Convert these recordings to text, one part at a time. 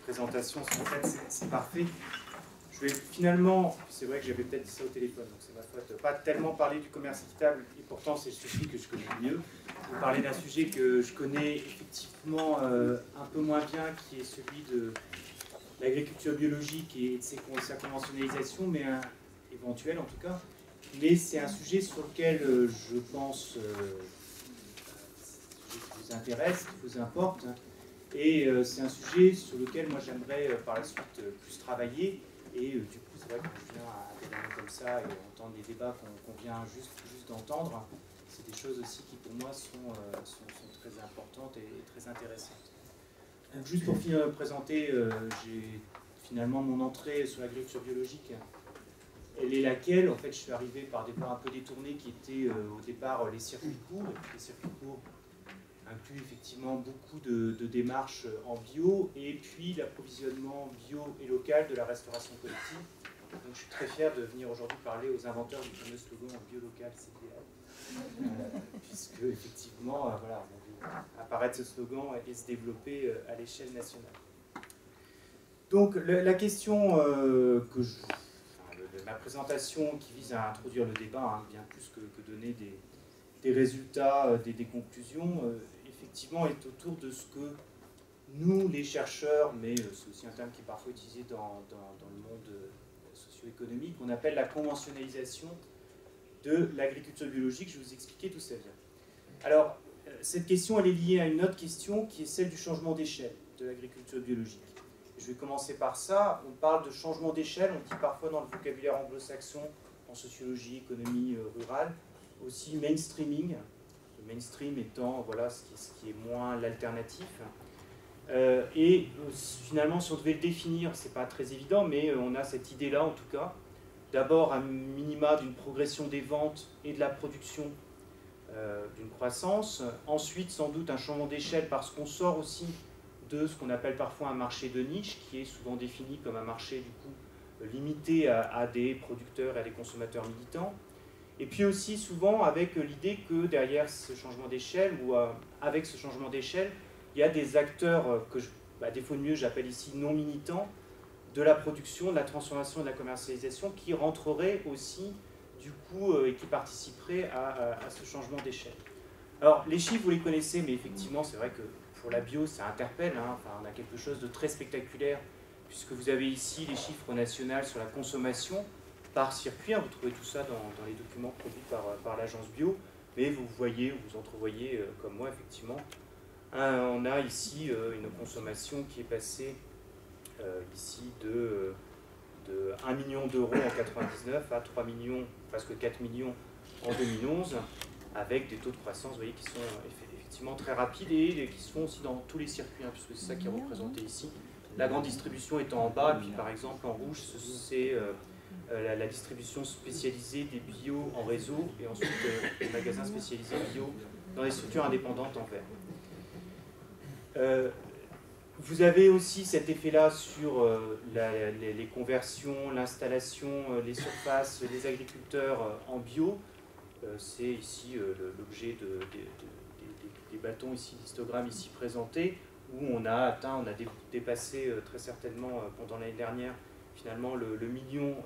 présentation, en fait, c'est parfait. Je vais finalement, c'est vrai que j'avais peut-être dit ça au téléphone, donc c'est ma faute, pas tellement parler du commerce équitable, et pourtant c'est le sujet que je connais le mieux. Je vais parler d'un sujet que je connais effectivement un peu moins bien, qui est celui de l'agriculture biologique et de sa conventionnalisation, mais éventuelle en tout cas. Mais c'est un sujet sur lequel je pense qui vous intéresse, qui vous importe. Et c'est un sujet sur lequel moi j'aimerais par la suite plus travailler. Et du coup, c'est vrai que je viens à des moments comme ça et entendre les débats qu'on vient juste d'entendre. C'est des choses aussi qui pour moi sont très importantes et très intéressantes. Donc, juste pour finir de présenter, j'ai finalement mon entrée sur l'agriculture biologique. Elle est laquelle? En fait, je suis arrivé par des voies un peu détournées qui étaient au départ les circuits courts. Les circuits courts incluent effectivement beaucoup de démarches en bio et puis l'approvisionnement bio et local de la restauration collective. Donc, je suis très fier de venir aujourd'hui parler aux inventeurs du fameux slogan bio local, c'est idéal. Puisque effectivement, voilà, on a vu apparaître ce slogan et se développer à l'échelle nationale. Donc, la question ma présentation qui vise à introduire le débat, bien plus que donner des résultats, des conclusions, effectivement est autour de ce que nous, les chercheurs, mais c'est aussi un terme qui est parfois utilisé dans le monde socio-économique, on appelle la conventionnalisation de l'agriculture biologique. Je vais vous expliquer d'où ça vient. Alors, cette question, elle est liée à une autre question qui est celle du changement d'échelle de l'agriculture biologique. Je vais commencer par ça. On parle de changement d'échelle, on dit parfois dans le vocabulaire anglo-saxon, en sociologie, économie rurale, aussi mainstreaming. Le mainstream étant voilà, ce qui est moins l'alternatif. Et finalement, si on devait le définir, c'est pas très évident, mais on a cette idée-là en tout cas. D'abord, un minima d'une progression des ventes et de la production, d'une croissance. Ensuite, sans doute, un changement d'échelle parce qu'on sort aussi de ce qu'on appelle parfois un marché de niche, qui est souvent défini comme un marché du coup limité à des producteurs et à des consommateurs militants. Et puis aussi souvent avec l'idée que derrière ce changement d'échelle, ou avec ce changement d'échelle, il y a des acteurs que, à défaut de mieux, j'appelle ici non militants, de la production, de la transformation et de la commercialisation, qui rentreraient aussi du coup et qui participeraient à ce changement d'échelle. Alors les chiffres, vous les connaissez, mais effectivement, c'est vrai que pour la bio, ça interpelle. Enfin, on a quelque chose de très spectaculaire, puisque vous avez ici les chiffres nationaux sur la consommation par circuit. Vous trouvez tout ça dans les documents produits par l'agence bio. Mais vous voyez, vous entrevoyez comme moi, effectivement, on a ici une consommation qui est passée ici de 1 million d'euros en 1999 à 3 millions, presque 4 millions en 2011, avec des taux de croissance, vous voyez, qui sont effectivement très rapides et qui se font aussi dans tous les circuits, puisque c'est ça qui est représenté ici. La grande distribution étant en bas, puis par exemple en rouge, c'est la distribution spécialisée des bio en réseau, et ensuite les magasins spécialisés bio dans les structures indépendantes en vert. Vous avez aussi cet effet-là sur les conversions, l'installation, les surfaces, les agriculteurs en bio. C'est ici l'objet des bâtons, ici, l'histogramme ici présenté, où on a dépassé très certainement pendant l'année dernière, finalement, le million,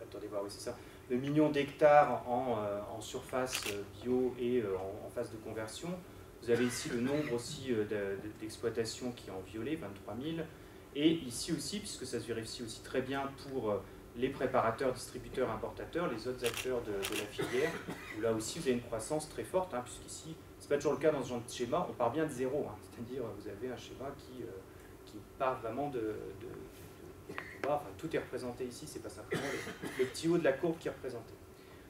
attendez voir, oui c'est ça, le million d'hectares en surface bio et en phase de conversion. Vous avez ici le nombre aussi d'exploitations qui est en violet, 23 000. Et ici aussi, puisque ça se vérifie aussi très bien pour les préparateurs, distributeurs, importateurs, les autres acteurs de la filière, où là aussi vous avez une croissance très forte, puisqu'ici, ce n'est pas toujours le cas dans ce genre de schéma, on part bien de zéro. C'est-à-dire vous avez un schéma qui part vraiment de bas. Enfin, tout est représenté ici, c'est pas simplement le petit haut de la courbe qui est représenté.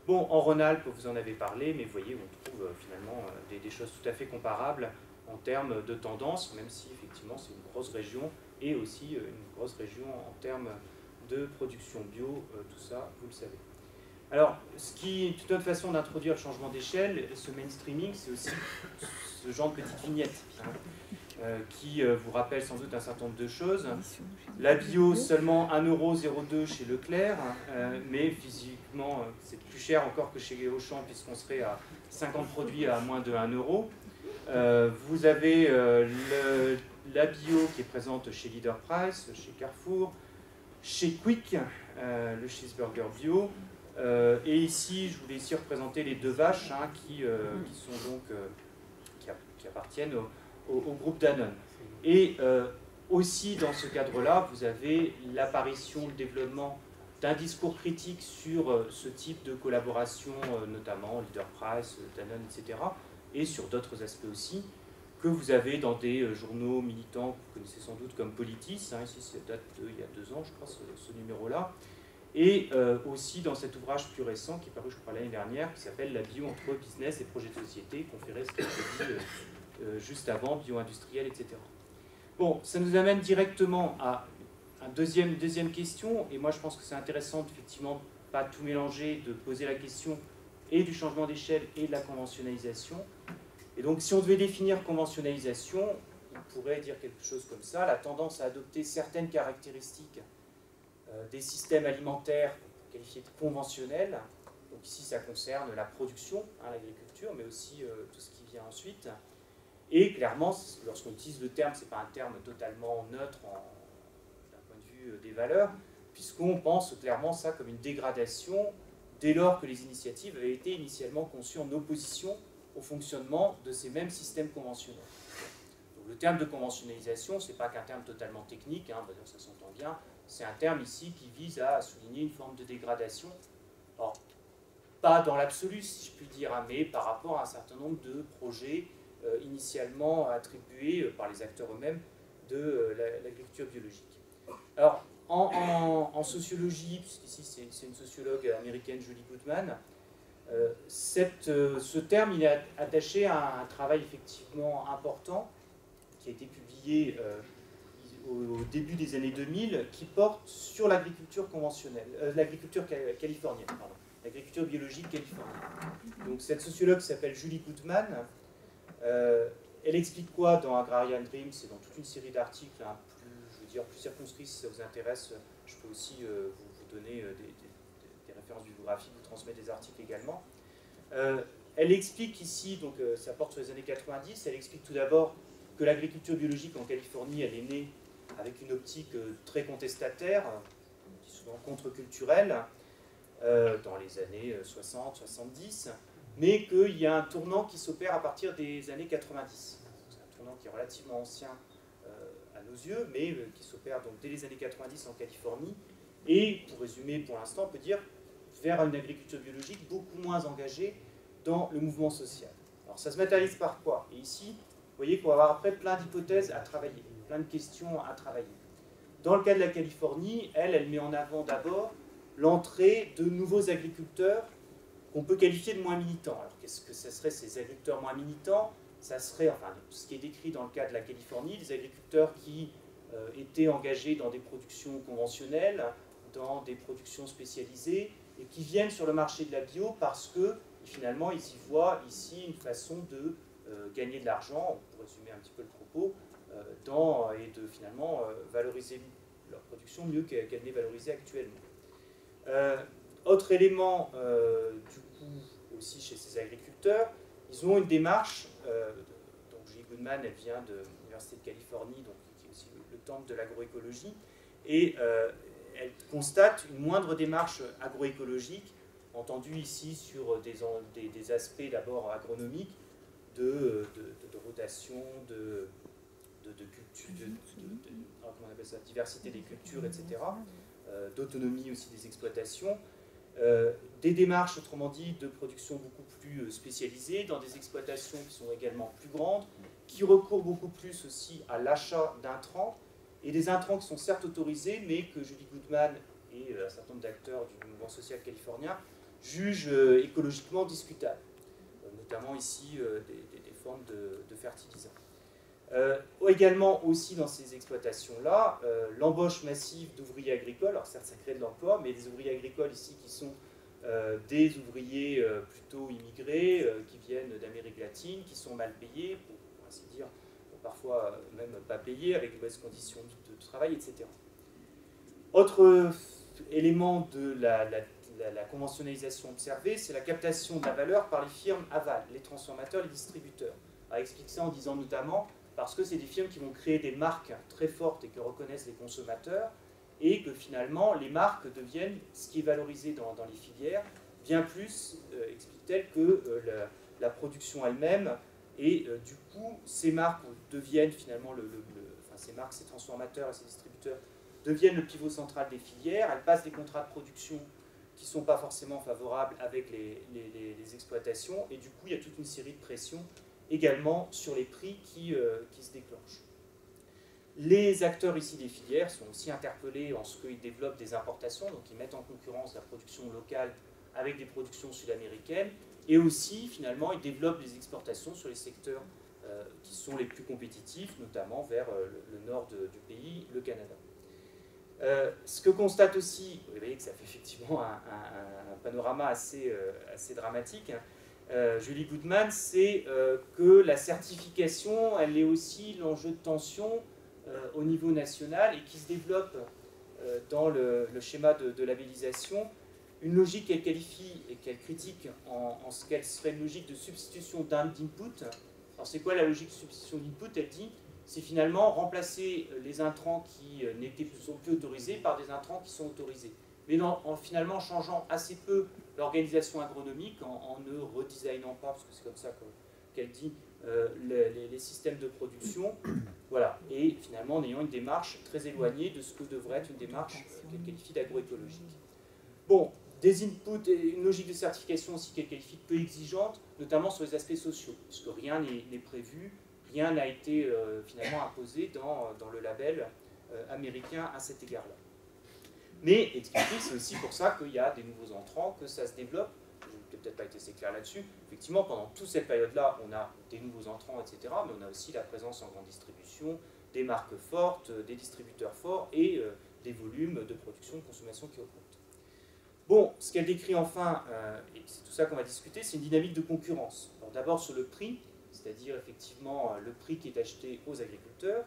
Bon, en Rhône-Alpes, vous en avez parlé, mais vous voyez, on trouve finalement des choses tout à fait comparables en termes de tendance, même si effectivement c'est une grosse région, et aussi une grosse région en termes de production bio, tout ça, vous le savez. Alors, toute autre façon d'introduire le changement d'échelle, ce mainstreaming, c'est aussi ce genre de petites vignettes qui vous rappellent sans doute un certain nombre de choses. La bio, seulement 1,02 € chez Leclerc, mais physiquement, c'est plus cher encore que chez Auchan, puisqu'on serait à 50 produits à moins de 1 €. Vous avez la bio qui est présente chez Leader Price, chez Carrefour, chez Quick, le cheeseburger bio. Et ici, je voulais ici représenter les deux vaches hein, qui sont donc qui appartiennent au groupe Danone. Et aussi dans ce cadre-là, vous avez l'apparition, le développement d'un discours critique sur ce type de collaboration, notamment Leader Price, Danone, etc., et sur d'autres aspects aussi, que vous avez dans des journaux militants que vous connaissez sans doute comme Politis, hein, ici ça date d'il y a 2 ans, je crois, ce numéro-là, et aussi dans cet ouvrage plus récent qui est paru, je crois, l'année dernière, qui s'appelle La bio entre business et projet de société, conféré ce qui a été dit juste avant, bio-industriel, etc. Bon, ça nous amène directement à une deuxième question, et moi je pense que c'est intéressant effectivement pas tout mélanger, de poser la question et du changement d'échelle et de la conventionnalisation. Et donc si on devait définir conventionnalisation, on pourrait dire quelque chose comme ça, la tendance à adopter certaines caractéristiques des systèmes alimentaires qualifiés de conventionnels. Donc ici ça concerne la production, hein, l'agriculture, mais aussi tout ce qui vient ensuite. Et clairement, lorsqu'on utilise le terme, ce n'est pas un terme totalement neutre d'un point de vue des valeurs, puisqu'on pense clairement ça comme une dégradation dès lors que les initiatives avaient été initialement conçues en opposition au fonctionnement de ces mêmes systèmes conventionnels. Donc, le terme de conventionnalisation, ce n'est pas qu'un terme totalement technique, hein, ça s'entend bien, c'est un terme ici qui vise à souligner une forme de dégradation. Alors, pas dans l'absolu, si je puis dire, hein, mais par rapport à un certain nombre de projets initialement attribués par les acteurs eux-mêmes de l'agriculture biologique. Alors, en sociologie, puisqu'ici c'est une sociologue américaine, Julie Goodman, ce terme il est attaché à un travail effectivement important qui a été publié au début des années 2000, qui porte sur l'agriculture conventionnelle, l'agriculture californienne, pardon, l'agriculture biologique californienne. Donc cette sociologue s'appelle Julie Goodman. Elle explique quoi dans Agrarian Dreams et dans toute une série d'articles, hein, plus circonscrits si ça vous intéresse. Je peux aussi vous donner des références bibliographiques, vous transmettre des articles également. Elle explique ici, donc ça porte sur les années 90, elle explique tout d'abord que l'agriculture biologique en Californie, elle est née avec une optique très contestataire, souvent contre-culturelle, dans les années 60-70, mais qu'il y a un tournant qui s'opère à partir des années 90. C'est un tournant qui est relativement ancien à nos yeux, mais qui s'opère donc dès les années 90 en Californie, et pour résumer pour l'instant, on peut dire vers une agriculture biologique beaucoup moins engagée dans le mouvement social. Alors ça se matérialise par quoi? Et ici, vous voyez qu'on va avoir après plein d'hypothèses à travailler, plein de questions à travailler. Dans le cas de la Californie, elle met en avant d'abord l'entrée de nouveaux agriculteurs qu'on peut qualifier de moins militants. Alors qu'est-ce que ce seraient ces agriculteurs moins militants? Ça serait, enfin, ce qui est décrit dans le cas de la Californie, des agriculteurs qui étaient engagés dans des productions conventionnelles, dans des productions spécialisées, et qui viennent sur le marché de la bio parce que finalement ils y voient ici une façon de gagner de l'argent, pour résumer un petit peu le propos, et de finalement valoriser leur production mieux qu'elle n'est valorisée actuellement. Autre élément, du coup, aussi chez ces agriculteurs, ils ont une démarche, donc Julie Goodman, elle vient de l'Université de Californie, donc, qui est aussi le temple de l'agroécologie, et elle constate une moindre démarche agroécologique, entendue ici sur des aspects d'abord agronomiques, de rotation, de culture, comment on appelle ça, diversité des cultures, etc., d'autonomie aussi des exploitations, des démarches, autrement dit, de production beaucoup plus spécialisées, dans des exploitations qui sont également plus grandes, qui recourent beaucoup plus aussi à l'achat d'intrants, et des intrants qui sont certes autorisés, mais que Julie Goodman et un certain nombre d'acteurs du mouvement social californien jugent écologiquement discutables, notamment ici des formes de fertilisants. Également aussi dans ces exploitations-là, l'embauche massive d'ouvriers agricoles, alors certes ça crée de l'emploi, mais des ouvriers agricoles ici qui sont des ouvriers plutôt immigrés, qui viennent d'Amérique latine, qui sont mal payés, pour ainsi dire, parfois même pas payés, avec de mauvaises conditions de travail, etc. Autre élément de la conventionnalisation observée, c'est la captation de la valeur par les firmes aval, les transformateurs, les distributeurs. Elle explique ça en disant notamment parce que c'est des firmes qui vont créer des marques très fortes et que reconnaissent les consommateurs, et que finalement les marques deviennent ce qui est valorisé dans les filières, bien plus, explique-t-elle, que la production elle-même. Et du coup, ces marques deviennent finalement, ces marques, ces transformateurs et ces distributeurs deviennent le pivot central des filières. Elles passent des contrats de production qui ne sont pas forcément favorables avec les exploitations, et du coup, il y a toute une série de pressions également sur les prix qui se déclenchent. Les acteurs ici des filières sont aussi interpellés en ce qu'ils développent des importations, donc ils mettent en concurrence la production locale avec des productions sud-américaines, et aussi, finalement, ils développent des exportations sur les secteurs qui sont les plus compétitifs, notamment vers le nord du pays, le Canada. Ce que constate aussi, vous voyez que ça fait effectivement un panorama assez dramatique, Julie Goodman, c'est que la certification, elle est aussi l'enjeu de tension au niveau national et qui se développe dans le schéma de labellisation, une logique qu'elle qualifie et qu'elle critique en ce qu'elle serait une logique de substitution d'input. Alors c'est quoi la logique de substitution d'input? Elle dit c'est finalement remplacer les intrants qui n'étaient plus autorisés par des intrants qui sont autorisés. Mais en finalement changeant assez peu l'organisation agronomique, en ne redesignant pas, parce que c'est comme ça qu'elle dit, les systèmes de production, voilà, et finalement en ayant une démarche très éloignée de ce que devrait être une démarche qu'elle qualifie d'agroécologique. Bon, des inputs et une logique de certification aussi qu'elle qualifie de peu exigeante, notamment sur les aspects sociaux, puisque rien n'est prévu, rien n'a été finalement imposé dans le label américain à cet égard-là. Mais expliquer, c'est aussi pour ça qu'il y a des nouveaux entrants, que ça se développe. Je n'ai peut-être pas été assez clair là-dessus. Effectivement, pendant toute cette période-là, on a des nouveaux entrants, etc. Mais on a aussi la présence en grande distribution, des marques fortes, des distributeurs forts et des volumes de production, de consommation qui augmentent. Bon, ce qu'elle décrit enfin, et c'est tout ça qu'on va discuter, c'est une dynamique de concurrence. Alors d'abord sur le prix, c'est-à-dire effectivement le prix qui est acheté aux agriculteurs,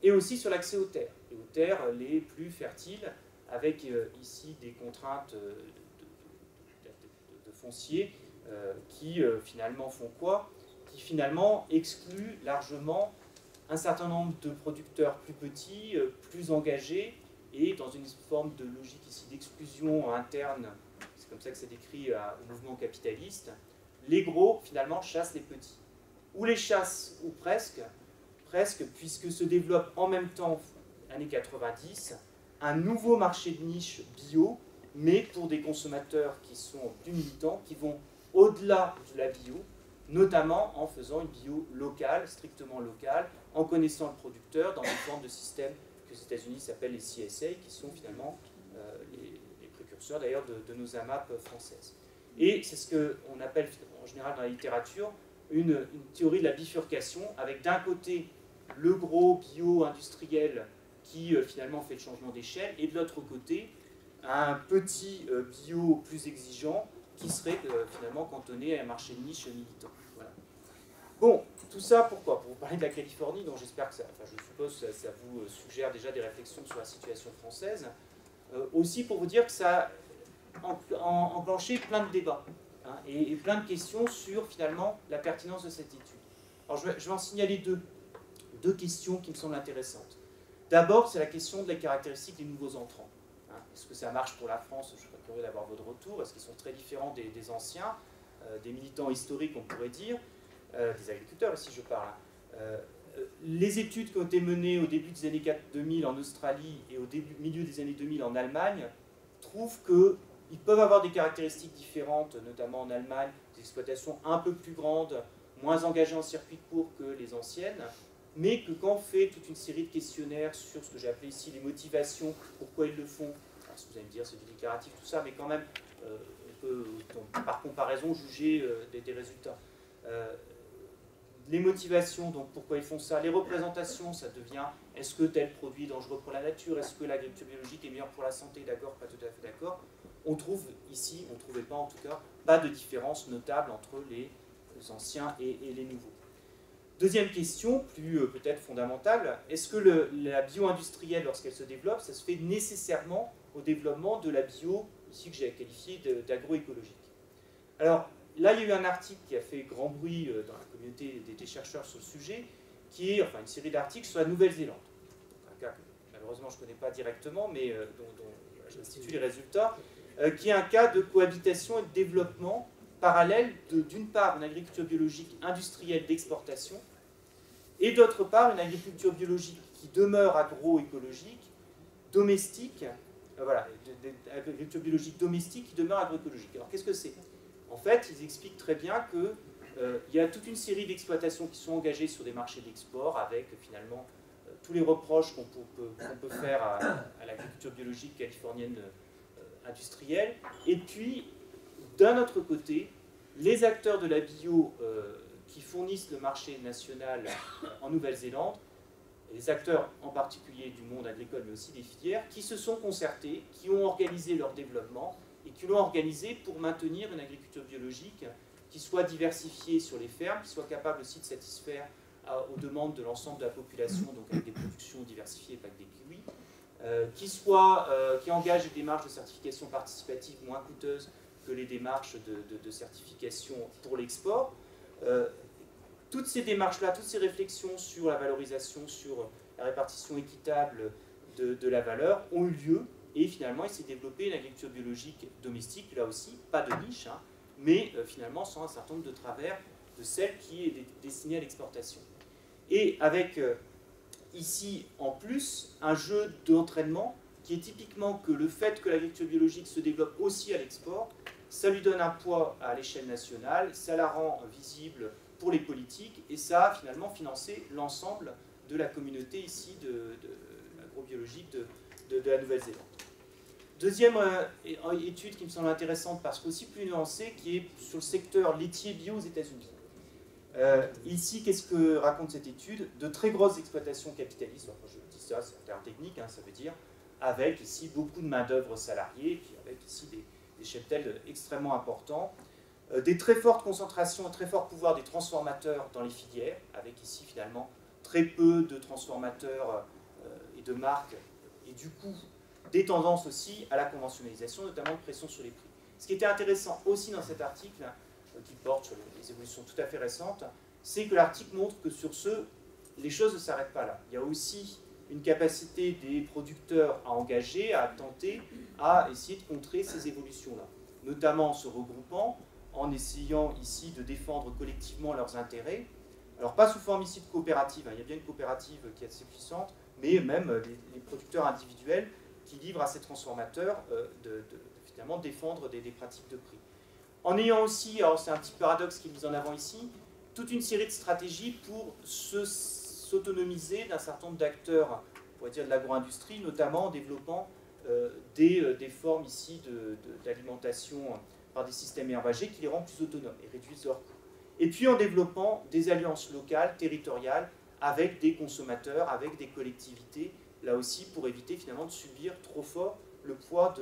et aussi sur l'accès aux terres, et aux terres les plus fertiles, avec ici des contraintes de foncier qui finalement font quoi? Qui finalement excluent largement un certain nombre de producteurs plus petits, plus engagés, et dans une forme de logique ici d'exclusion interne, c'est comme ça que c'est décrit au mouvement capitaliste, les gros finalement chassent les petits. Ou les chassent, ou presque, puisque se développe en même temps, années 90, un nouveau marché de niche bio, mais pour des consommateurs qui sont plus militants, qui vont au-delà de la bio, notamment en faisant une bio locale, strictement locale, en connaissant le producteur, dans une forme de système que les États-Unis s'appellent les CSA, qui sont finalement les précurseurs d'ailleurs de nos AMAP françaises. Et c'est ce qu'on appelle en général dans la littérature une théorie de la bifurcation, avec d'un côté le gros bio-industriel qui finalement fait le changement d'échelle, et de l'autre côté, un petit bio plus exigeant qui serait finalement cantonné à un marché de niche militant. Voilà. Bon, tout ça pourquoi? Pour vous parler de la Californie, dont j'espère que ça, enfin je suppose que ça vous suggère déjà des réflexions sur la situation française, aussi pour vous dire que ça a enclenché plein de débats, hein, et plein de questions sur finalement la pertinence de cette étude. Alors je vais en signaler deux questions qui me semblent intéressantes. D'abord, c'est la question des caractéristiques des nouveaux entrants. Hein. Est-ce que ça marche pour la France? Je serais curieux d'avoir votre retour. Est-ce qu'ils sont très différents des anciens, des militants historiques, on pourrait dire, des agriculteurs, si je parle. Les études qui ont été menées au début des années 2000 en Australie et au milieu des années 2000 en Allemagne trouvent qu'ils peuvent avoir des caractéristiques différentes, notamment en Allemagne, des exploitations un peu plus grandes, moins engagées en circuit court que les anciennes, mais que quand on fait toute une série de questionnaires sur ce que j'ai appelé ici les motivations, pourquoi ils le font, alors ce que vous allez me dire c'est du déclaratif tout ça, mais quand même on peut par comparaison juger des résultats. Les motivations, donc pourquoi ils font ça, les représentations, ça devient est-ce que tel produit est dangereux pour la nature, est-ce que l'agriculture biologique est meilleure pour la santé, d'accord, pas tout à fait d'accord. On trouve ici, on ne trouvait pas en tout cas, pas de différence notable entre les anciens et les nouveaux. Deuxième question, plus peut-être fondamentale, est-ce que la bio-industrielle, lorsqu'elle se développe, ça se fait nécessairement au développement de la bio, ici que j'ai qualifié d'agroécologique? Alors, là, il y a eu un article qui a fait grand bruit dans la communauté des chercheurs sur le sujet, qui est enfin, une série d'articles sur la Nouvelle-Zélande. Un cas que malheureusement je ne connais pas directement, mais dont j'institue les résultats, qui est un cas de cohabitation et de développement parallèle d'une part une agriculture biologique industrielle d'exportation, et d'autre part une agriculture biologique qui demeure agroécologique, domestique, voilà, agriculture biologique domestique qui demeure agroécologique. Alors qu'est-ce que c'est? En fait, ils expliquent très bien que il y a toute une série d'exploitations qui sont engagées sur des marchés d'export avec finalement tous les reproches qu'on peut faire à l'agriculture biologique californienne industrielle. Et puis, d'un autre côté, les acteurs de la bio qui fournissent le marché national en Nouvelle-Zélande, les acteurs en particulier du monde agricole, mais aussi des filières, qui se sont concertés, qui ont organisé leur développement et qui l'ont organisé pour maintenir une agriculture biologique qui soit diversifiée sur les fermes, qui soit capable aussi de satisfaire aux demandes de l'ensemble de la population, donc avec des productions diversifiées, pas que des kiwis, qui engage des démarches de certification participative moins coûteuses que les démarches de certification pour l'export. Toutes ces démarches-là, toutes ces réflexions sur la valorisation, sur la répartition équitable de la valeur ont eu lieu, et finalement il s'est développé une agriculture biologique domestique, là aussi, pas de niche, hein, mais finalement sans un certain nombre de travers de celle qui est destinée à l'exportation. Et avec ici en plus un jeu d'entraînement qui est typiquement que le fait que l'agriculture biologique se développe aussi à l'export, ça lui donne un poids à l'échelle nationale, ça la rend visible pour les politiques, et ça a finalement financé l'ensemble de la communauté ici de l'agrobiologique de la Nouvelle-Zélande. Deuxième étude qui me semble intéressante parce qu'aussi plus nuancée, qui est sur le secteur laitier bio aux États-Unis. Ici, qu'est-ce que raconte cette étude? De très grosses exploitations capitalistes, enfin, je dis ça, c'est un terme technique, hein, ça veut dire, avec ici beaucoup de main-d'œuvre salariée, puis avec ici des cheptels extrêmement importants, des très fortes concentrations et très fort pouvoir des transformateurs dans les filières, avec ici finalement très peu de transformateurs et de marques, et du coup des tendances aussi à la conventionnalisation, notamment de pression sur les prix. Ce qui était intéressant aussi dans cet article, qui porte sur les évolutions tout à fait récentes, c'est que l'article montre que sur ce, les choses ne s'arrêtent pas là. Il y a aussi une capacité des producteurs à engager, à tenter, à essayer de contrer ces évolutions-là, notamment en se regroupant, en essayant ici de défendre collectivement leurs intérêts. Alors pas sous forme ici de coopérative, hein, il y a bien une coopérative qui est assez puissante, mais même les producteurs individuels qui livrent à ces transformateurs finalement défendre des pratiques de prix. En ayant aussi, alors c'est un petit paradoxe qui est mis en avant ici, toute une série de stratégies pour s'autonomiser d'un certain nombre d'acteurs, on pourrait dire de l'agro-industrie, notamment en développant des formes ici d'alimentation par des systèmes herbagers qui les rendent plus autonomes et réduisent leurs coûts. Et puis en développant des alliances locales, territoriales, avec des consommateurs, avec des collectivités, là aussi pour éviter finalement de subir trop fort le poids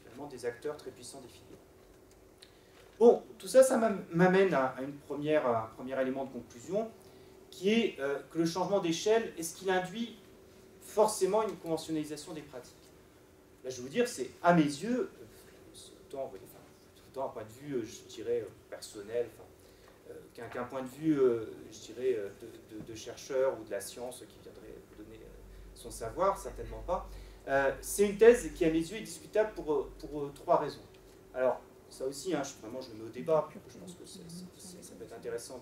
finalement des acteurs très puissants des filières. Bon, tout ça, ça m'amène à un premier élément de conclusion, qui est que le changement d'échelle, est-ce qu'il induit forcément une conventionnalisation des pratiques? Là, je vais vous dire, c'est à mes yeux, autant un point de vue, je dirais, personnel, qu'un point de vue, je dirais, de chercheur ou de la science qui viendrait vous donner son savoir, certainement pas. C'est une thèse qui, à mes yeux, est discutable pour trois raisons. Alors, ça aussi, hein, vraiment, je le mets au débat, je pense que ça peut être intéressant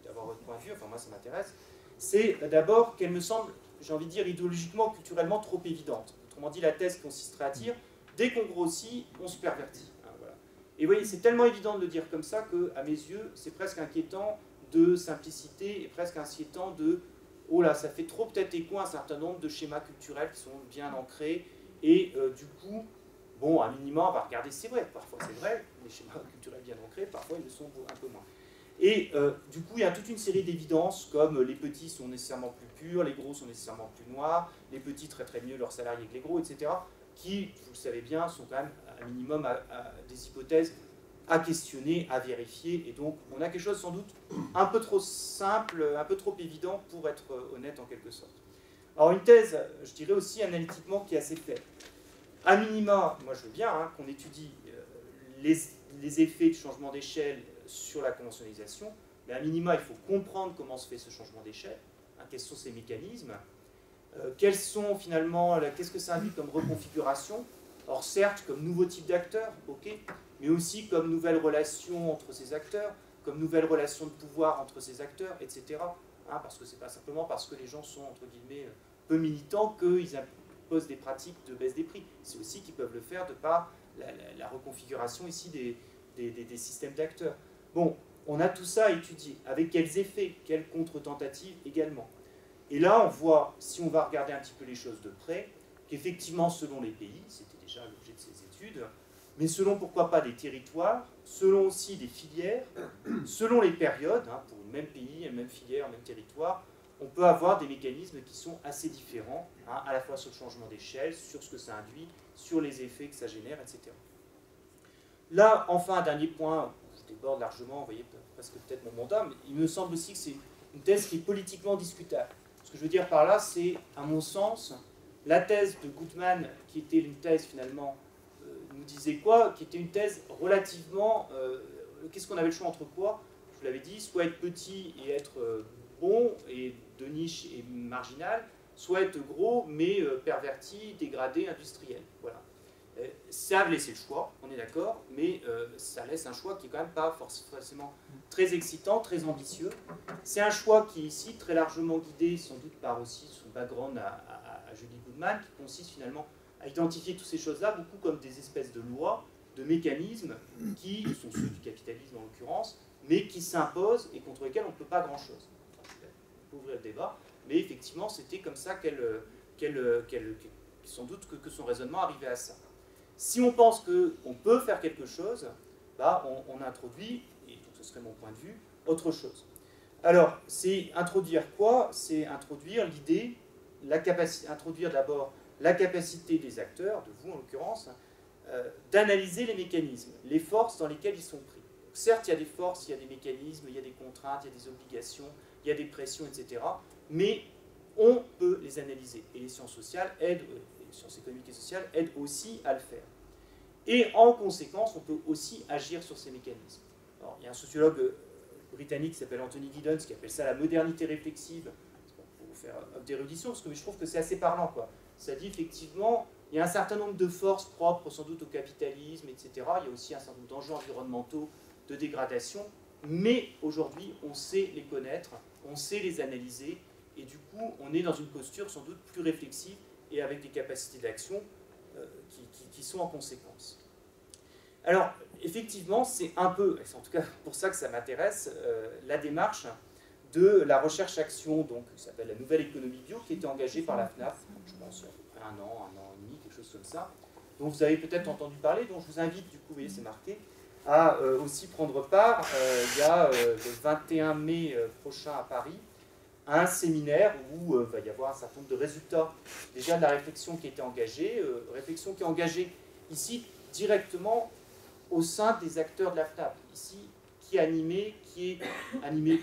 d'avoir votre point de vue, enfin moi ça m'intéresse. C'est d'abord qu'elle me semble, j'ai envie de dire, idéologiquement, culturellement trop évidente. Autrement dit, la thèse consisterait à dire, dès qu'on grossit, on se pervertit. Hein, voilà. Et vous voyez, c'est tellement évident de le dire comme ça qu'à mes yeux, c'est presque inquiétant de simplicité et presque inquiétant de oh là, ça fait trop peut-être écho à un certain nombre de schémas culturels qui sont bien ancrés et du coup, bon, à minima, on va regarder, c'est vrai, parfois c'est vrai, les schémas culturels bien ancrés, parfois ils le sont un peu moins. Et du coup, il y a toute une série d'évidences comme les petits sont nécessairement plus purs, les gros sont nécessairement plus noirs, les petits traiteraient mieux leurs salariés que les gros, etc. qui, vous le savez bien, sont quand même à minimum à des hypothèses à questionner, à vérifier, et donc on a quelque chose sans doute un peu trop simple, un peu trop évident pour être honnête en quelque sorte. Alors une thèse, je dirais aussi analytiquement, qui est assez faible. À minima, moi je veux bien hein, qu'on étudie les effets de changement d'échelle sur la conventionnalisation, mais à minima, il faut comprendre comment se fait ce changement d'échelle, hein, quels sont ces mécanismes, quels sont finalement, qu'est-ce que ça induit comme reconfiguration. Or certes, comme nouveau type d'acteur, ok, mais aussi comme nouvelle relation entre ces acteurs, comme nouvelle relation de pouvoir entre ces acteurs, etc. Hein, parce que c'est pas simplement parce que les gens sont, entre guillemets, peu militants qu'ils imposent des pratiques de baisse des prix. C'est aussi qu'ils peuvent le faire de par la reconfiguration ici des systèmes d'acteurs. Bon, on a tout ça à étudier. Avec quels effets, quelles contre-tentatives également. Et là, on voit, si on va regarder un petit peu les choses de près, qu'effectivement, selon les pays, c'était déjà l'objet de ces études, mais selon pourquoi pas des territoires, selon aussi des filières, selon les périodes, hein, pour le même pays, une même filière, un même territoire, on peut avoir des mécanismes qui sont assez différents, hein, à la fois sur le changement d'échelle, sur ce que ça induit, sur les effets que ça génère, etc. Là, enfin, un dernier point, je déborde largement, vous voyez, presque peut-être mon mandat, mais il me semble aussi que c'est une thèse qui est politiquement discutable. Ce que je veux dire par là, c'est, à mon sens, la thèse de Goodman, qui était une thèse finalement, nous disait quoi? Qui était une thèse relativement... qu'est-ce qu'on avait le choix entre quoi? Je vous l'avais dit, soit être petit et être bon, et de niche et marginal, soit être gros, mais perverti, dégradé, industriel. Voilà. Ça a laissé le choix, on est d'accord, mais ça laisse un choix qui est quand même pas forcément très excitant, très ambitieux. C'est un choix qui est ici très largement guidé, sans doute par aussi son background à Julie Goodman, qui consiste finalement à identifier toutes ces choses-là beaucoup comme des espèces de lois, de mécanismes qui sont ceux du capitalisme en l'occurrence, mais qui s'imposent et contre lesquels on ne peut pas grand-chose. On peut ouvrir le débat, mais effectivement c'était comme ça sans doute que son raisonnement arrivait à ça. Si on pense qu'on peut faire quelque chose, bah on introduit, et donc ce serait mon point de vue, autre chose. Alors, c'est introduire quoi? C'est introduire l'idée, introduire d'abord la capacité des acteurs, de vous en l'occurrence, d'analyser les mécanismes, les forces dans lesquelles ils sont pris. Certes, il y a des forces, il y a des mécanismes, il y a des contraintes, il y a des obligations, il y a des pressions, etc. Mais on peut les analyser. Et les sciences sociales aident, les sciences économiques et sociales aident aussi à le faire. Et en conséquence, on peut aussi agir sur ces mécanismes. Alors, il y a un sociologue britannique qui s'appelle Anthony Giddens qui appelle ça la modernité réflexive. Pour vous faire d'érudition, parce que je trouve que c'est assez parlant, quoi. Ça dit effectivement, il y a un certain nombre de forces propres sans doute au capitalisme, etc. Il y a aussi un certain nombre d'enjeux environnementaux, de dégradation, mais aujourd'hui, on sait les connaître, on sait les analyser, et du coup, on est dans une posture sans doute plus réflexive et avec des capacités d'action qui sont en conséquence. Alors, effectivement, c'est un peu, c'est en tout cas pour ça que ça m'intéresse, la démarche de la recherche-action, donc qui s'appelle la nouvelle économie bio, qui était engagée par la FNAP, je pense, il y a à peu près un an et demi, quelque chose comme ça, dont vous avez peut-être entendu parler, dont je vous invite, du coup, vous voyez, c'est marqué, à aussi prendre part, il y a le 21 mai prochain à Paris, à un séminaire où il va y avoir un certain nombre de résultats déjà de la réflexion qui a été engagée, réflexion qui est engagée ici directement au sein des acteurs de la FNAP, ici qui est animé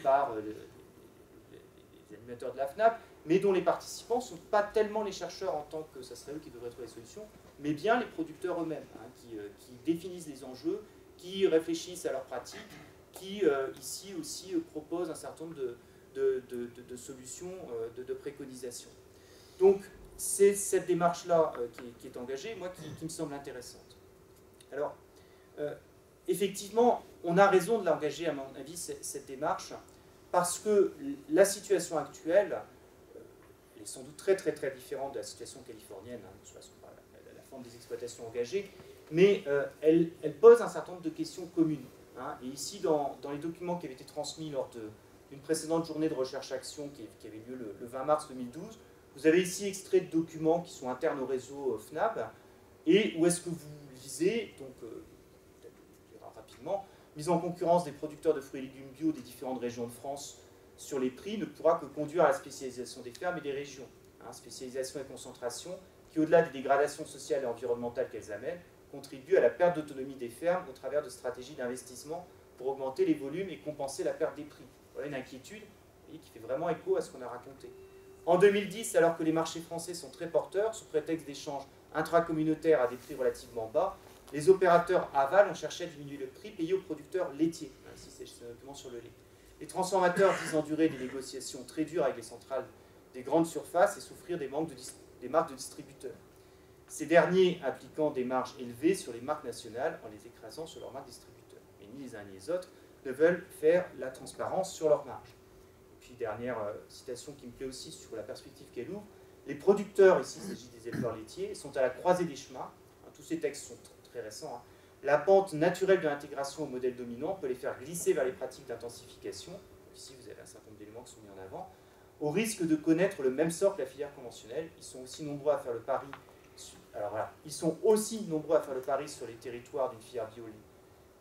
par les animateurs de la FNAP, mais dont les participants ne sont pas tellement les chercheurs en tant que ça serait eux qui devraient trouver les solutions, mais bien les producteurs eux-mêmes, hein, qui définissent les enjeux, qui réfléchissent à leurs pratiques, qui ici aussi proposent un certain nombre de solutions, de préconisations. Donc c'est cette démarche-là qui est engagée, moi, qui me semble intéressante. Alors, effectivement, on a raison de l'engager, à mon avis, cette démarche, parce que la situation actuelle est sans doute très différente de la situation californienne, hein, sur la forme des exploitations engagées, mais elle pose un certain nombre de questions communes. Hein, et ici, dans les documents qui avaient été transmis lors d'une précédente journée de recherche-action qui avait lieu le 20 mars 2012, vous avez ici extrait de documents qui sont internes au réseau FNAP, et où est-ce que vous lisez, donc rapidement, mise en concurrence des producteurs de fruits et légumes bio des différentes régions de France sur les prix ne pourra que conduire à la spécialisation des fermes et des régions. Hein, spécialisation et concentration qui, au-delà des dégradations sociales et environnementales qu'elles amènent, contribuent à la perte d'autonomie des fermes au travers de stratégies d'investissement pour augmenter les volumes et compenser la perte des prix. Voilà une inquiétude qui fait vraiment écho à ce qu'on a raconté. En 2010, alors que les marchés français sont très porteurs, sous prétexte d'échanges intracommunautaires à des prix relativement bas, les opérateurs aval ont cherché à diminuer le prix payé aux producteurs laitiers. Ici, c'est notamment sur le lait. Les transformateurs disent endurer des négociations très dures avec les centrales des grandes surfaces et souffrir des marques de distributeurs. Ces derniers appliquant des marges élevées sur les marques nationales en les écrasant sur leurs marques distributeurs. Mais ni les uns ni les autres ne veulent faire la transparence sur leurs marges. Et puis, dernière citation qui me plaît aussi sur la perspective qu'elle ouvre, les producteurs, ici il s'agit des éleveurs laitiers, sont à la croisée des chemins. Tous ces textes sont très récents. La pente naturelle de l'intégration au modèle dominant peut les faire glisser vers les pratiques d'intensification. Ici, vous avez un certain nombre d'éléments qui sont mis en avant. Au risque de connaître le même sort que la filière conventionnelle, ils sont aussi nombreux à faire le pari. Alors voilà, ils sont aussi nombreux à faire le pari sur les territoires d'une filière bio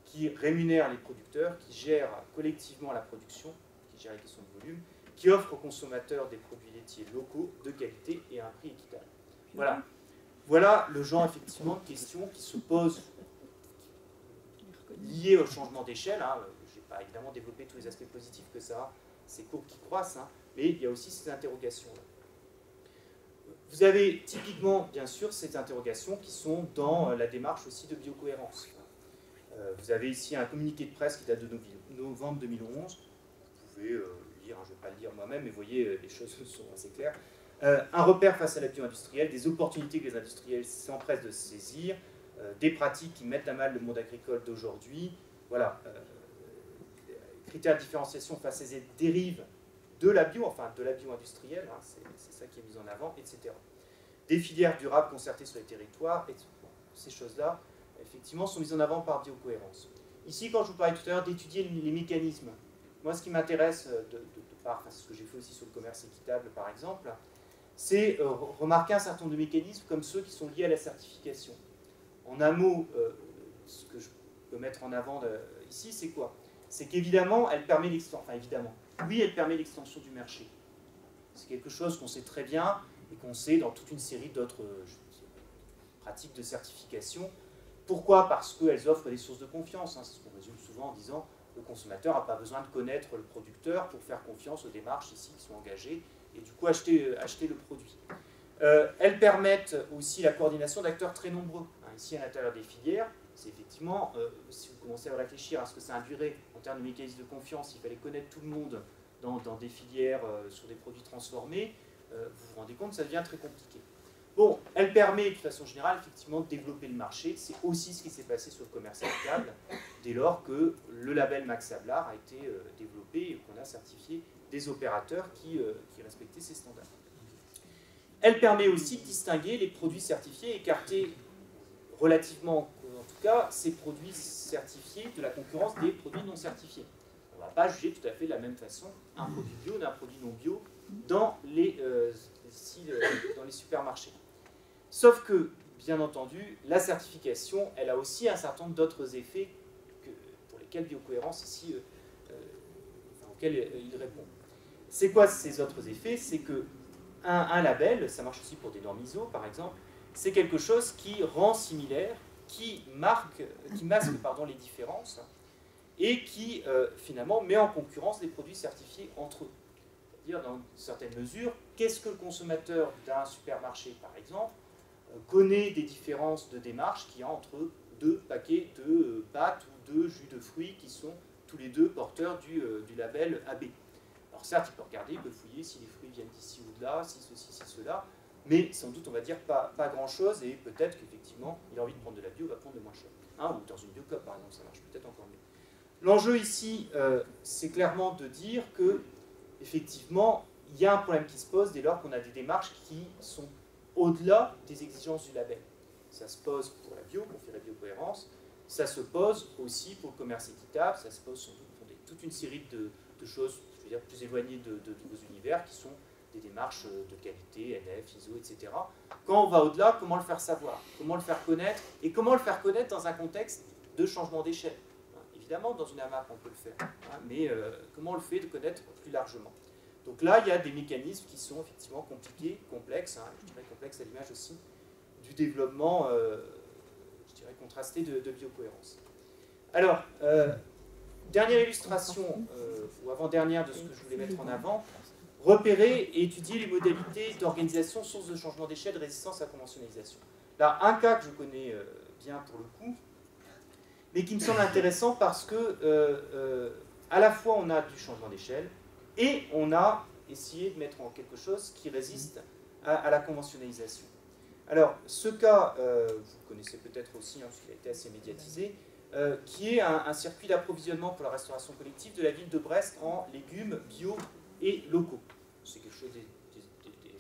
qui rémunère les producteurs, qui gère collectivement la production, qui gère les questions de volume, qui offre aux consommateurs des produits laitiers locaux de qualité et à un prix équitable. Voilà. Voilà le genre effectivement de questions qui se posent liées au changement d'échelle. Je n'ai pas évidemment développé tous les aspects positifs que ça a, ces courbes qui croissent, mais il y a aussi ces interrogations-là. Vous avez typiquement, bien sûr, ces interrogations qui sont dans la démarche aussi de biocohérence. Vous avez ici un communiqué de presse qui date de novembre 2011. Vous pouvez lire, je ne vais pas le lire moi-même, mais vous voyez, les choses sont assez claires. Un repère face à la bio-industrielle, des opportunités que les industriels s'empressent de saisir, des pratiques qui mettent à mal le monde agricole d'aujourd'hui. Voilà. Critères de différenciation face à ces dérives de la bio, enfin de la bio-industrielle, c'est ça qui est mis en avant, etc. Des filières durables concertées sur les territoires, etc. Ces choses-là, effectivement, sont mises en avant par biocohérence. Ici, quand je vous parlais tout à l'heure d'étudier les mécanismes, moi, ce qui m'intéresse, c'est ce que j'ai fait aussi sur le commerce équitable, par exemple, c'est remarquer un certain nombre de mécanismes comme ceux qui sont liés à la certification. En un mot, ce que je peux mettre en avant ici, c'est quoi? C'est qu'évidemment, elle permet l'extension. Enfin, évidemment, oui, elle permet l'extension du marché. C'est quelque chose qu'on sait très bien et qu'on sait dans toute une série d'autres pratiques de certification. Pourquoi? Parce qu'elles offrent des sources de confiance. C'est ce qu'on résume souvent en disant le consommateur n'a pas besoin de connaître le producteur pour faire confiance aux démarches ici qui sont engagées et du coup acheter le produit. Elles permettent aussi la coordination d'acteurs très nombreux. Ici, à l'intérieur des filières, c'est effectivement, si vous commencez à réfléchir à ce que ça induirait en termes de mécanisme de confiance, il fallait connaître tout le monde dans des filières sur des produits transformés, vous vous rendez compte, ça devient très compliqué. Bon, elle permet de façon générale effectivement de développer le marché. C'est aussi ce qui s'est passé sur le commerce équitable dès lors que le label Max Havelaar a été développé et qu'on a certifié des opérateurs qui respectaient ces standards. Elle permet aussi de distinguer les produits certifiés, écarter relativement, en tout cas, ces produits certifiés de la concurrence des produits non certifiés. On ne va pas juger tout à fait de la même façon un produit bio d'un produit non bio dans les supermarchés. Sauf que, bien entendu, la certification, elle a aussi un certain nombre d'autres effets pour lesquels biocohérence ici, auxquels il répond. C'est quoi ces autres effets? C'est que un label, ça marche aussi pour des normes ISO par exemple, c'est quelque chose qui rend similaire, qui masque les différences et qui finalement met en concurrence des produits certifiés entre eux. C'est-à-dire, dans une certaine mesure, qu'est-ce que le consommateur d'un supermarché, par exemple, connaît des différences de démarche qu'il y a entre deux paquets de pâtes ou deux jus de fruits qui sont tous les deux porteurs du label AB. Alors certes, il peut regarder, il peut fouiller si les fruits viennent d'ici ou de là, si ceci, si cela, mais sans doute, on va dire, pas grand-chose, et peut-être qu'effectivement, il a envie de prendre de la bio, il va prendre de moins cher. Ou dans une biocop, par exemple, ça marche peut-être encore mieux. L'enjeu ici, c'est clairement de dire que effectivement, il y a un problème qui se pose dès lors qu'on a des démarches qui sont au-delà des exigences du label. Ça se pose pour la bio, pour faire la biocohérence, ça se pose aussi pour le commerce équitable, ça se pose sans doute pour toute une série de choses, je veux dire, plus éloignées de vos univers, qui sont des démarches de qualité, NF, ISO, etc. Quand on va au-delà, comment le faire savoir? Comment le faire connaître? Et comment le faire connaître dans un contexte de changement d'échelle? Évidemment, dans une AMAP, on peut le faire, mais comment on le fait de connaître plus largement? Donc là, il y a des mécanismes qui sont effectivement compliqués, complexes, je dirais complexes à l'image aussi du développement, je dirais contrasté de biocohérence. Alors, dernière illustration, ou avant-dernière de ce que je voulais mettre en avant, repérer et étudier les modalités d'organisation, sources de changement d'échelle, de résistance à la conventionnalisation. Là, un cas que je connais bien pour le coup, mais qui me semble intéressant parce que à la fois on a du changement d'échelle et on a essayé de mettre en quelque chose qui résiste à la conventionnalisation. Alors, ce cas, vous connaissez peut-être aussi, hein, parce qu'il a été assez médiatisé, qui est un circuit d'approvisionnement pour la restauration collective de la ville de Brest en légumes bio et locaux. C'est quelque chose des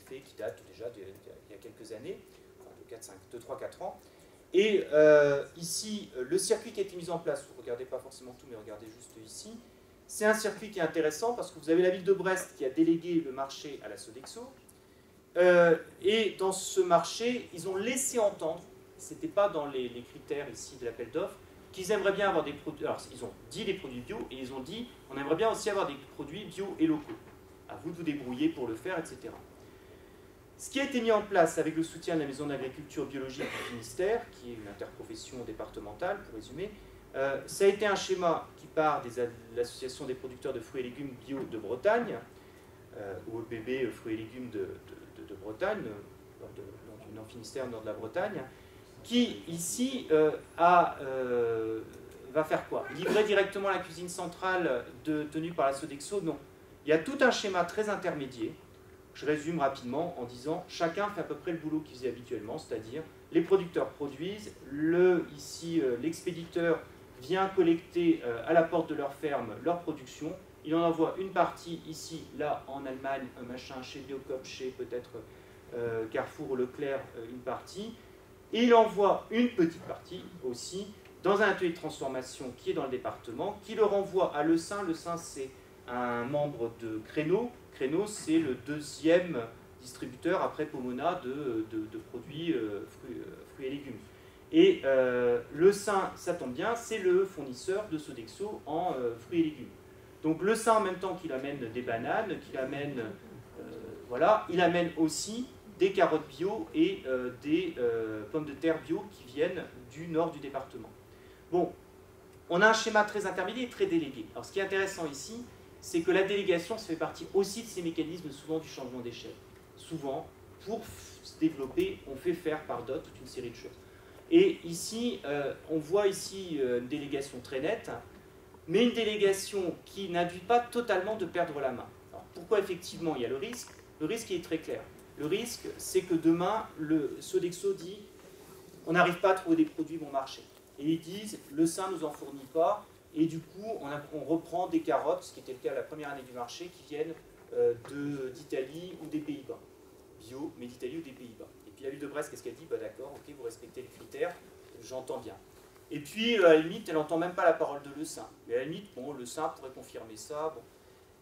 faits qui datent déjà d'il y a quelques années, enfin de 3-4 ans. Et ici, le circuit qui a été mis en place, vous ne regardez pas forcément tout, mais regardez juste ici, c'est un circuit qui est intéressant parce que vous avez la ville de Brest qui a délégué le marché à la Sodexo. Et dans ce marché, ils ont laissé entendre, ce n'était pas dans les critères ici de l'appel d'offres, qu'ils aimeraient bien avoir des produits, alors ils ont dit des produits bio, et ils ont dit, on aimerait bien aussi avoir des produits bio et locaux. À vous de vous débrouiller pour le faire, etc. Ce qui a été mis en place avec le soutien de la Maison d'agriculture biologique du Finistère, qui est une interprofession départementale, pour résumer, ça a été un schéma qui part de l'Association des producteurs de fruits et légumes bio de Bretagne, ou EPB fruits et légumes de Bretagne, nord du Finistère, nord de la Bretagne, qui ici va faire quoi? Livrer directement la cuisine centrale tenue par la Sodexo? Non. Il y a tout un schéma très intermédiaire. Je résume rapidement en disant chacun fait à peu près le boulot qu'il faisait habituellement, c'est-à-dire les producteurs produisent, l'expéditeur vient collecter à la porte de leur ferme leur production, il en envoie une partie ici, là, en Allemagne, un machin, chez Biocop, chez peut-être Carrefour ou Leclerc, une partie, et il envoie une petite partie aussi dans un atelier de transformation qui est dans le département, qui le renvoie à Le Saint. Le Saint, c'est un membre de Créneau. Créneau, c'est le deuxième distributeur après Pomona de produits fruits et légumes. Et Le Saint, ça tombe bien, c'est le fournisseur de Sodexo en fruits et légumes. Donc Le Saint, en même temps qu'il amène des bananes, qu'il amène, voilà, il amène aussi des carottes bio et des pommes de terre bio qui viennent du nord du département. Bon, on a un schéma très intermédiaire et très délégué. Alors ce qui est intéressant ici, c'est que la délégation, ça fait partie aussi de ces mécanismes souvent du changement d'échelle. Souvent, pour se développer, on fait faire par d'autres toute une série de choses. Et ici, on voit ici une délégation très nette, mais une délégation qui n'induit pas totalement de perdre la main. Alors, pourquoi effectivement il y a le risque? Le risque est très clair. Le risque, c'est que demain, le Sodexo dit on n'arrive pas à trouver des produits bon marché. Et ils disent Le Saint ne nous en fournit pas, et du coup, on reprend des carottes, ce qui était le cas la première année du marché, qui viennent d'Italie ou des Pays-Bas. Bio, mais d'Italie ou des Pays-Bas. Et puis la ville de Brest, qu'est-ce qu'elle dit? Bah d'accord, ok, vous respectez les critères, j'entends bien. Et puis, à la limite, elle n'entend même pas la parole de Le Saint. Mais à la limite, bon, Le Saint pourrait confirmer ça. Bon.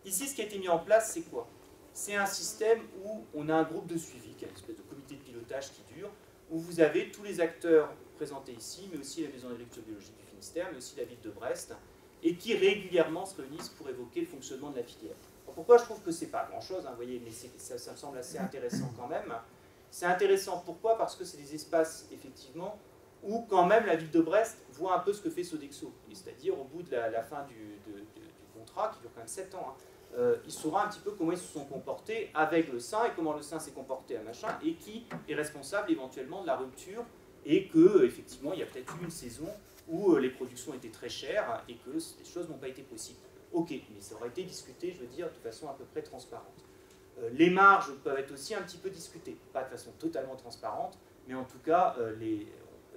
Ici, ce qui a été mis en place, c'est quoi? C'est un système où on a un groupe de suivi, qui est une espèce de comité de pilotage qui dure, où vous avez tous les acteurs présentés ici, mais aussi la Maison d'agriculture biologique du Finistère, mais aussi la ville de Brest, et qui régulièrement se réunissent pour évoquer le fonctionnement de la filière. Alors pourquoi je trouve que c'est pas grand-chose, hein, vous voyez, mais ça me semble assez intéressant quand même. C'est intéressant, pourquoi? Parce que c'est des espaces, effectivement, où quand même la ville de Brest voit un peu ce que fait Sodexo. C'est-à-dire, au bout de la fin du contrat, qui dure quand même 7 ans, il saura un petit peu comment ils se sont comportés avec Le Saint et comment Le Saint s'est comporté à machin, et qui est responsable éventuellement de la rupture, et que effectivement il y a peut-être eu une saison où les productions étaient très chères et que les choses n'ont pas été possibles. Ok, mais ça aurait été discuté, je veux dire, de façon à peu près transparente. Les marges peuvent être aussi un petit peu discutées, pas de façon totalement transparente, mais en tout cas,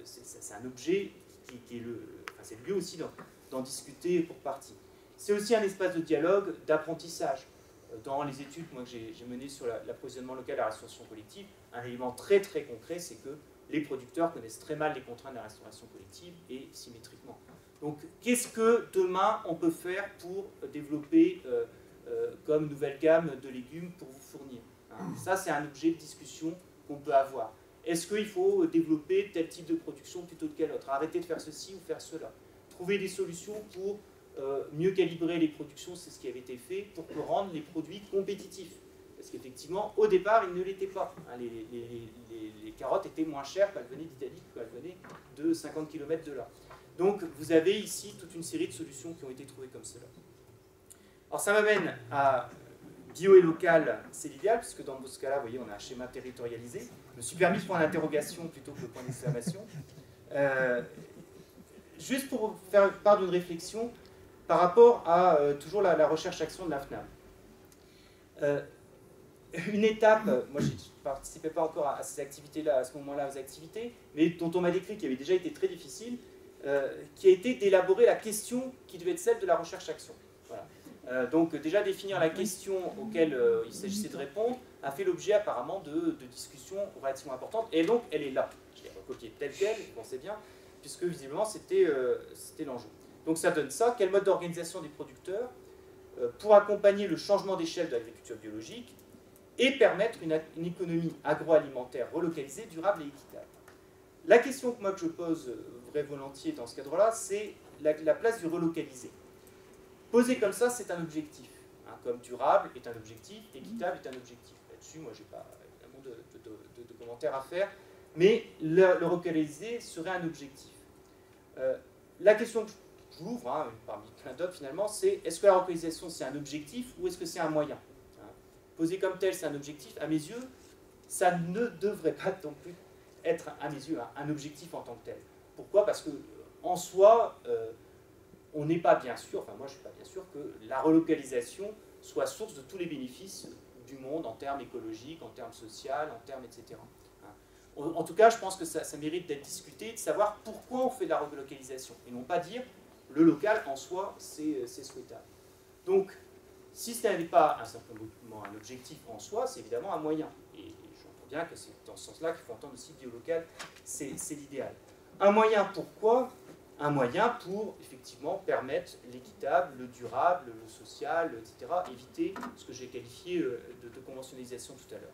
c'est un objet qui est c'est le lieu aussi d'en discuter pour partie. C'est aussi un espace de dialogue, d'apprentissage. Dans les études moi, que j'ai menées sur l'approvisionnement local et la restauration collective, un élément très très concret, c'est que les producteurs connaissent très mal les contraintes de la restauration collective et symétriquement. Donc, qu'est-ce que demain on peut faire pour développer comme nouvelle gamme de légumes pour vous fournir, hein? Ça, c'est un objet de discussion qu'on peut avoir. Est-ce qu'il faut développer tel type de production plutôt que quel autre? Arrêter de faire ceci ou faire cela. Trouver des solutions pour mieux calibrer les productions, c'est ce qui avait été fait, pour rendre les produits compétitifs. Parce qu'effectivement, au départ, ils ne l'étaient pas. Les carottes étaient moins chères quand elles venaient d'Italie que quand elles venaient de 50 km de là. Donc, vous avez ici toute une série de solutions qui ont été trouvées comme cela. Alors, ça m'amène à bio et local, c'est l'idéal, puisque dans ce cas-là, vous voyez, on a un schéma territorialisé. Je me suis permis de prendre l'interrogation plutôt que le point d'exclamation. Juste pour faire part d'une réflexion, par rapport à toujours la recherche-action de la FNAM. Une étape, moi je ne participais pas encore à ces activités-là, à ce moment-là, aux activités, mais dont on m'a décrit qui avait déjà été très difficile, qui a été d'élaborer la question qui devait être celle de la recherche-action. Voilà. Donc déjà définir la question auquel il s'agissait de répondre a fait l'objet apparemment de discussions relativement importantes, et donc elle est là. Je l'ai recopiée telle qu'elle, vous pensez bien, puisque visiblement c'était l'enjeu. Donc ça donne ça, quel mode d'organisation des producteurs pour accompagner le changement d'échelle de l'agriculture biologique et permettre une économie agroalimentaire relocalisée, durable et équitable. La question que je pose volontiers dans ce cadre-là, c'est la place du relocalisé. Posé comme ça, c'est un objectif. Hein, comme durable est un objectif, équitable est un objectif. Là-dessus, moi, je n'ai pas évidemment de commentaires à faire, mais le relocalisé serait un objectif. La question que j'ouvre, hein, parmi plein d'autres finalement, c'est est-ce que la relocalisation c'est un objectif ou est-ce que c'est un moyen? Posé comme tel, c'est un objectif. À mes yeux, ça ne devrait pas non plus être, à mes yeux, un objectif en tant que tel. Pourquoi? Parce qu'en soi, on n'est pas bien sûr, enfin moi je ne suis pas bien sûr que la relocalisation soit source de tous les bénéfices du monde en termes écologiques, en termes sociaux, en termes etc. En tout cas, je pense que ça mérite d'être discuté, de savoir pourquoi on fait de la relocalisation, et non pas dire le local en soi, c'est souhaitable. Donc, si ce n'est pas simplement un objectif en soi, c'est évidemment un moyen. Et j'entends bien que c'est dans ce sens-là qu'il faut entendre aussi biolocal, c'est l'idéal. Un moyen pourquoi? Un moyen pour effectivement permettre l'équitable, le durable, le social, etc. Éviter ce que j'ai qualifié de conventionnalisation tout à l'heure.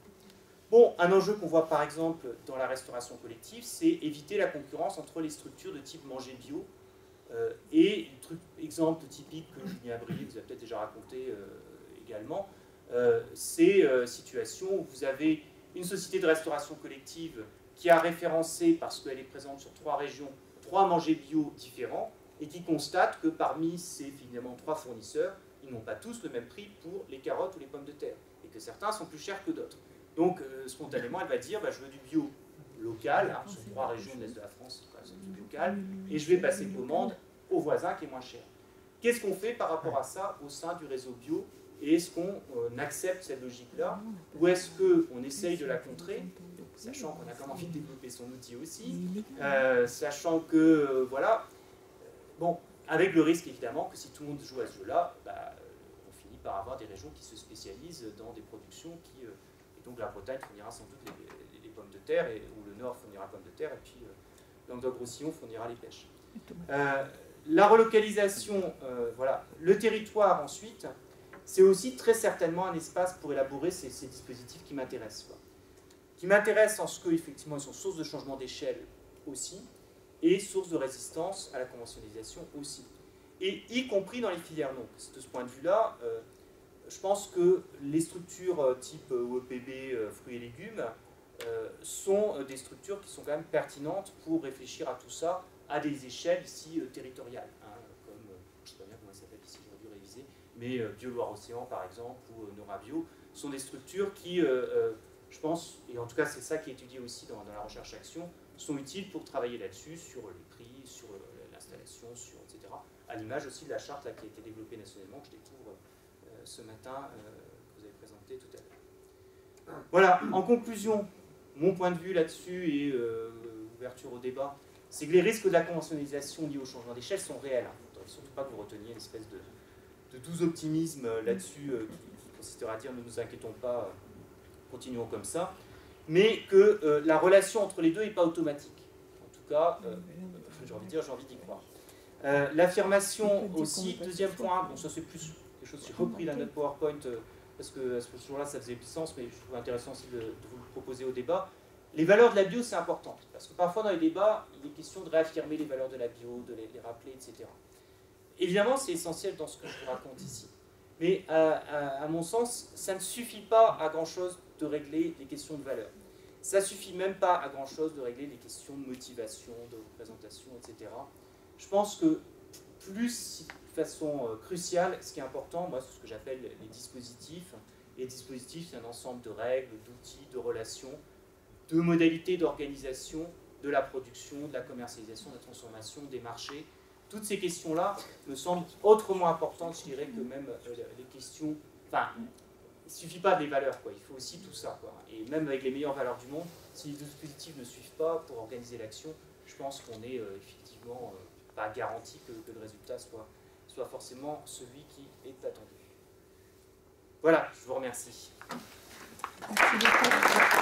Bon, un enjeu qu'on voit par exemple dans la restauration collective, c'est éviter la concurrence entre les structures de type manger bio. Et exemple typique que Julien Brier vous a peut-être déjà raconté également, c'est situations où vous avez une société de restauration collective qui a référencé, parce qu'elle est présente sur 3 régions, 3 mangers bio différents, et qui constate que parmi ces finalement 3 fournisseurs, ils n'ont pas tous le même prix pour les carottes ou les pommes de terre, et que certains sont plus chers que d'autres. Donc spontanément, elle va dire, je veux du bio local, hein, sur 3 régions de l'Est de la France, c'est du local, et je vais passer commande au voisin qui est moins cher. Qu'est-ce qu'on fait par rapport à ça au sein du réseau bio? Et est-ce qu'on accepte cette logique-là? Ou est-ce qu'on essaye de la contrer, sachant qu'on a quand même envie de développer son outil aussi, sachant que, voilà, bon, avec le risque évidemment que si tout le monde joue à ce jeu-là, on finit par avoir des régions qui se spécialisent dans des productions qui... et donc la Bretagne fournira sans doute les pommes de terre, ou le Nord fournira pommes de terre, et puis Languedoc-Roussillon fournira les pêches. La relocalisation, voilà. Le territoire ensuite, c'est aussi très certainement un espace pour élaborer ces dispositifs qui m'intéressent. Qui m'intéressent en ce qu'effectivement ils sont source de changement d'échelle aussi, et source de résistance à la conventionnalisation aussi. Et y compris dans les filières longues. De ce point de vue-là, je pense que les structures type OEPB, fruits et légumes, sont des structures qui sont quand même pertinentes pour réfléchir à tout ça à des échelles ici territoriales, hein, comme, je ne sais pas bien comment ça s'appelle ici, j'aurais dû réviser, mais Bio-Loire-Océan par exemple, ou Norabio, sont des structures qui, je pense, et en tout cas c'est ça qui est étudié aussi dans la recherche-action, sont utiles pour travailler là-dessus, sur les prix, sur l'installation, etc. À l'image aussi de la charte là, qui a été développée nationalement, que je découvre ce matin, que vous avez présenté tout à l'heure. Voilà, en conclusion, mon point de vue là-dessus et ouverture au débat, c'est que les risques de la conventionnalisation liés au changement d'échelle sont réels. Il ne faudrait surtout pas que vous reteniez une espèce de doux optimisme là-dessus qui consistera à dire ne nous inquiétons pas, continuons comme ça, mais que la relation entre les deux n'est pas automatique. En tout cas, j'ai envie d'y croire. L'affirmation aussi, deuxième point, bon ça c'est plus quelque chose, j'ai repris la note PowerPoint parce que à ce jour-là ça faisait plus sens, mais je trouve intéressant aussi de vous le proposer au débat. Les valeurs de la bio, c'est important, parce que parfois dans les débats, il est question de réaffirmer les valeurs de la bio, de les rappeler, etc. Évidemment, c'est essentiel dans ce que je vous raconte ici. Mais à mon sens, ça ne suffit pas à grand-chose de régler les questions de valeur. Ça ne suffit même pas à grand-chose de régler les questions de motivation, de représentation, etc. Je pense que plus, de façon cruciale, ce qui est important, moi, c'est ce que j'appelle les dispositifs. Les dispositifs, c'est un ensemble de règles, d'outils, de relations, de modalités d'organisation de la production, de la commercialisation, de la transformation, des marchés. toutes ces questions-là me semblent autrement importantes, je dirais, que même les questions... Enfin, il ne suffit pas des valeurs, quoi. Il faut aussi tout ça, quoi. Et même avec les meilleures valeurs du monde, si les dispositifs ne suivent pas pour organiser l'action, je pense qu'on est effectivement pas garanti que le résultat soit forcément celui qui est attendu. Voilà, je vous remercie. Merci beaucoup.